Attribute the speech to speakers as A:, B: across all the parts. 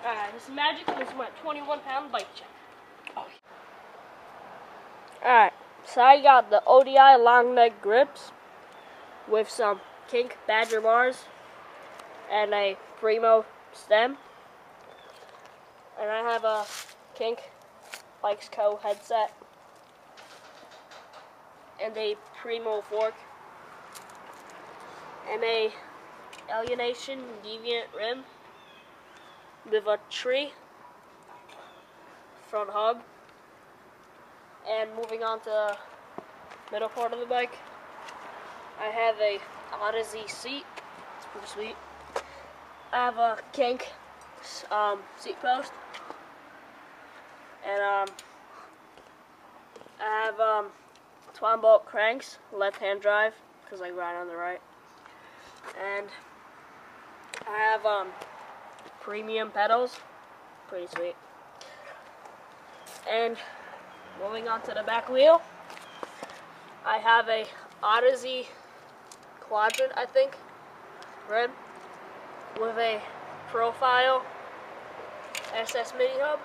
A: Alright, this is Magic. This is my 21-pound bike check. Oh. Alright, so I got the ODI long neck grips with some kink badger bars and a Primo stem. And I have a kink Bikes Co headset and a Primo fork and a Alienation Deviant rim with a tree front hub. And moving on to the middle part of the bike, I have a Odyssey seat. It's pretty sweet. I have a kink seat post, and I have 12-bolt cranks, left-hand drive, because I ride on the right, and I have premium pedals, pretty sweet. And moving on to the back wheel, I have a Odyssey Quadrant, I think, red, with a profile SS mini hub.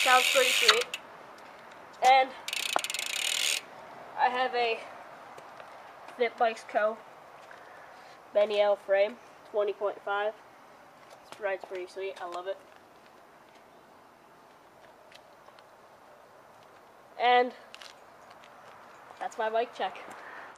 A: Sounds pretty sweet. And I have a Fit Bikes Co. Benny L frame, 20.5. This ride's pretty sweet. I love it. And that's my bike check.